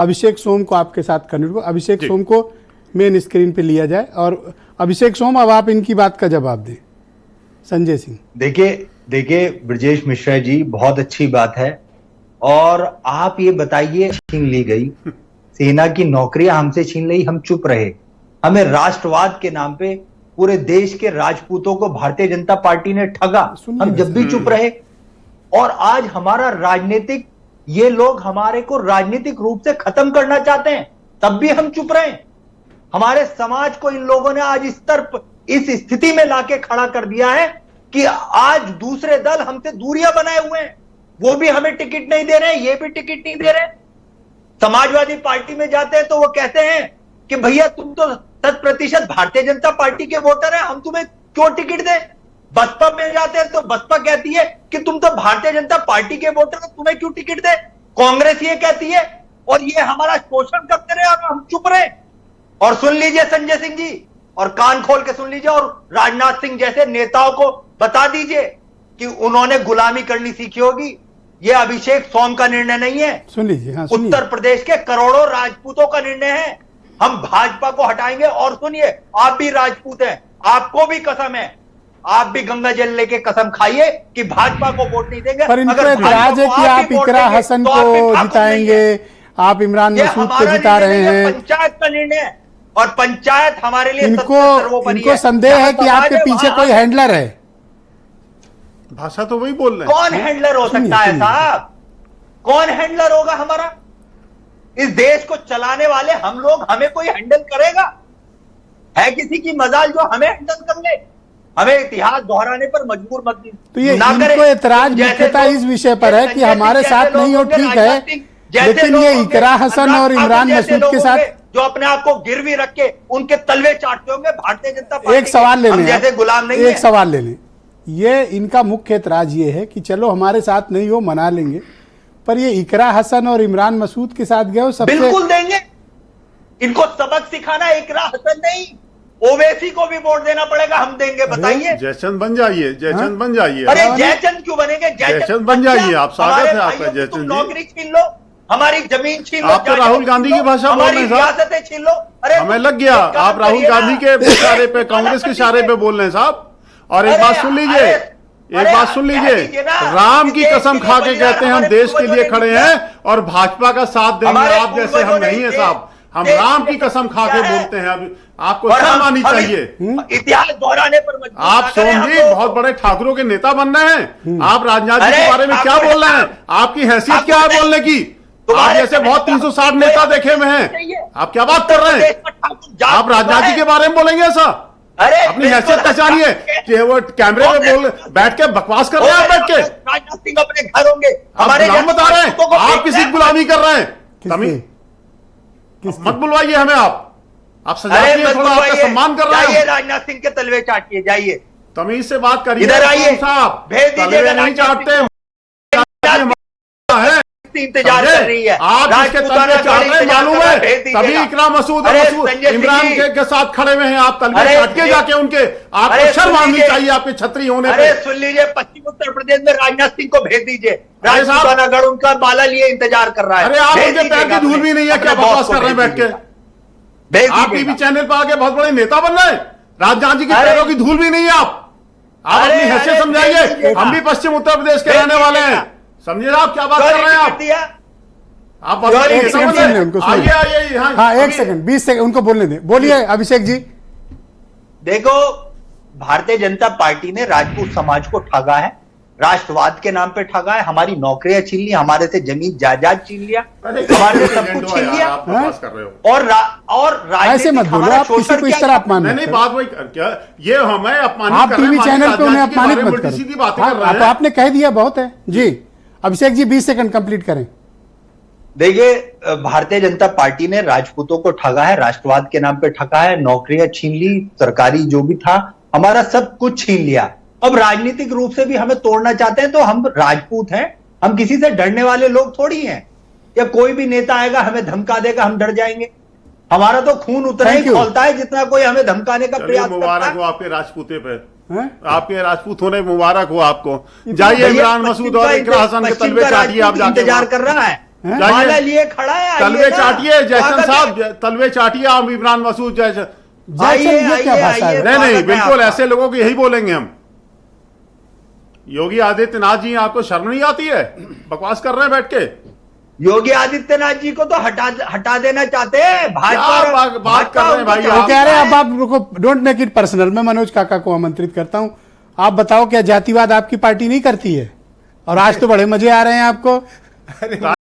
अभिषेक सोम को आपके साथ कनेक्ट को, अभिषेक सोम को मेन स्क्रीन पे लिया जाए और अभिषेक सोम अब आप इनकी बात का जवाब दें। संजय सिंह। देखिए ब्रजेश मिश्रा जी, बहुत अच्छी बात है। और आप ये बताइए, छीन ली गई सेना की नौकरियां, हमसे छीन ली, हम चुप रहे। हमें राष्ट्रवाद के नाम पे पूरे देश के राजपूतों को भारतीय जनता पार्टी ने ठगा, हम जब भी चुप रहे। और आज हमारा राजनीतिक, ये लोग हमारे को राजनीतिक रूप से खत्म करना चाहते हैं, तब भी हम चुप रहे। हमारे समाज को इन लोगों ने आज इस स्थिति में लाके खड़ा कर दिया है कि आज दूसरे दल हमसे दूरियां बनाए हुए हैं, वो भी हमें टिकट नहीं दे रहे हैं, ये भी टिकट नहीं दे रहे। समाजवादी पार्टी में जाते हैं तो वो कहते हैं कि भैया तुम तो 100% भारतीय जनता पार्टी के वोटर हैं, हम तुम्हें क्यों टिकट दें। बसपा में जाते हैं तो बसपा कहती है कि तुम तो भारतीय जनता पार्टी के वोटर हो, तुम्हें क्यों टिकट दें। कांग्रेस ये कहती है और ये हमारा शोषण करते रहे और हम चुप रहे। और सुन लीजिए संजय सिंह जी, और कान खोल के सुन लीजिए, और राजनाथ सिंह जैसे नेताओं को बता दीजिए कि उन्होंने गुलामी करनी सीखी होगी। यह अभिषेक सोम का निर्णय नहीं है, सुन लीजिए। हाँ, उत्तर प्रदेश के करोड़ों राजपूतों का निर्णय है। हम भाजपा को हटाएंगे। और सुनिए, आप भी राजपूत हैं, आपको भी कसम है, आप भी गंगा जल लेके कसम खाइए कि भाजपा को वोट नहीं देंगे। पर इनको एतराज है कि आप इकरा हसन को जिताएंगे, आप इमरान मसूद को जिता रहे हैं। पंचायत का निर्णय है और पंचायत हमारे लिए इनको संदेह है कि आपके पीछे कोई हैंडलर है। भाषा तो वही बोल रहे हैं। कौन हैंडलर हो सकता है साहब? कौन हैंडलर होगा हमारा? इस देश को चलाने वाले हम लोग, हमें कोई हैंडल करेगा? है किसी की मजाल जो हमें हैंडल कर ले? हमें इतिहास दोहराने पर मजबूर मत कीजिए। तो ये इनको एतराज मुख्यतः इस विषय पर है कि हमारे साथ नहीं हो, ठीक है, लेकिन ये इकरा हसन और इमरान मसूद के साथ जो अपने आप को गिरवी रख के उनके तलवे चाटते होंगे भारतीय जनता पार्टी। एक सवाल ले लें, जैसे गुलाम नहीं, एक सवाल ले लें। ये इनका मुख्य एतराज ये है कि चलो हमारे साथ नहीं हो, मना लेंगे, पर ये इकरा हसन और इमरान मसूद के साथ गए हो, सबसे बिल्कुल देंगे। इनको सबक सिखाना इकरा हसन नहीं, ओवैसी को भी वोट देना पड़ेगा, हम देंगे। बताइए। जयचंद बन जाइए, जयचंद बन जाइए। अरे जयचंद क्यों बनेंगे? जयचंद बन जाइए, आप स्वागत है आपका जयचंद जी। नौकरी छीन लो, हमारी जमीन छीन लो, आप तो राहुल गांधी की भाषा बोल रहे हैं साहब, रियासतें छीन लो। अरे हमें लग गया आप राहुल गांधी के इशारे पे, कांग्रेस के इशारे पे बोल रहे हैं साहब। और एक बात सुन लीजिए, एक बात सुन लीजिए, राम की कसम खा के कहते हैं हम देश के लिए खड़े हैं और भाजपा का साथ देंगे। आप जैसे हम नहीं है साहब, हम राम की कसम खा के बोलते हैं। अभी आपको शर्म आनी चाहिए। इतिहास दोहराने पर आप सोम जी बहुत बड़े ठाकुरों के नेता बन रहे हैं, आप राजनाथ जी के बारे में क्या बोल रहे हैं? आपकी हैसियत क्या है बोलने की? आप जैसे बहुत 360 नेता देखे हुए हैं, आप क्या बात कर रहे हैं? आप राजनाथ जी के बारे में बोलेंगे ऐसा? अपनी हैसियत पहचानिए कि वो कैमरे में बैठ के बकवास कर रहे हैं। बैठ के राजनाथ सिंह अपने घर होंगे, हमारे नाम बता रहे हैं, आप किसी की गुलामी कर रहे हैं। मत बुलवाइए हमें, आप सजाइए, थोड़ा आपका सम्मान कर रहे हैं। राजनाथ सिंह के तलवे चाटिए, जाइए, तमीज से बात करिए। इधर आइए साहब, भेज दीजिएगा। नहीं चाटते इंतजार कर रही है, आप जिसके तलवे चाट रहे हैं मालूम है, तभी इकरा मसूद इमरान के साथ खड़े हुए हैं। आप तलवे चाट के जाके उनके, आपको शर्म आनी चाहिए आपके छतरी होने पे। सुन लीजिए, पश्चिम उत्तर प्रदेश में राजनाथ सिंह को भेज दीजिए। राजपूतानागढ़ उनका माला लिए इंतजार कर रहा है। अरे आप उनके पैर की धूल भी नहीं है, क्या बकवास कर रहे हैं बैठ के? आप टीवी चैनल पर आके बहुत बड़े नेता बन रहे हैं, राजनाथ जी के पैरों की धूल भी नहीं है। आप अपनी हैसियत समझाइए। हम भी पश्चिम उत्तर प्रदेश के रहने वाले हैं, समझिए आप क्या बात कर रहे हैं। आप एक सेकंड उनको आइए। हाँ, 1 सेकंड 20 सेकंड उनको बोलने दें। बोलिए अभिषेक जी। देखो, भारतीय जनता पार्टी ने राजपूत समाज को ठगा है, राष्ट्रवाद के नाम पे ठगा है, हमारी नौकरियां छीन ली, हमारे से जमीन जायदाद छीन लिया, हमारे से सब कुछ छीन लिया। और ऐसे मत बोलो, आप किसी को इस तरह अपमान नहीं, बात वही क्या, ये हमें अपमानित आप टीवी चैनल पे उन्हें अपमानित मत करो। आपने कह दिया, बहुत है जी। अभिषेक जी 20 सेकंड कंप्लीट करें। देखिए, भारतीय जनता पार्टी ने राजपूतों को ठगा है, राष्ट्रवाद के नाम पे ठगा है, नौकरियां छीन ली, सरकारी जो भी था हमारा सब कुछ छीन लिया। अब राजनीतिक रूप से भी हमें तोड़ना चाहते हैं। तो हम राजपूत हैं, हम किसी से डरने वाले लोग थोड़ी हैं। या कोई भी नेता आएगा हमें धमका देगा, हम डर जाएंगे? हमारा तो खून उतना ही खौलता है जितना कोई हमें धमकाने का प्रयास करता है। मुबारक हो आपके राजपूते पे, आपके राजपूत होने मुबारक हो आपको। जाइए इमरान मसूद और इकरा हसन के तलवे चाटिए। आप इंतजार कर रहा है, माला लिए खड़ा है, तलवे चाटिए जयचंद साहब, तलवे चाटिए आप इमरान मसूद जयचंद। नहीं बिल्कुल ऐसे लोगों को यही बोलेंगे हम। योगी आदित्यनाथ जी आपको शर्म नहीं आती है? बकवास कर रहे हैं बैठ के। योगी आदित्यनाथ जी को तो हटा देना चाहते हैं भाजपा। बात कर रहे हैं भाई, वो कह रहे हैं अब आप रुको, डोंट मेक इट पर्सनल। मैं मनोज काका को आमंत्रित करता हूं। आप बताओ क्या जातिवाद आपकी पार्टी नहीं करती है? और आज तो बड़े मजे आ रहे हैं आपको।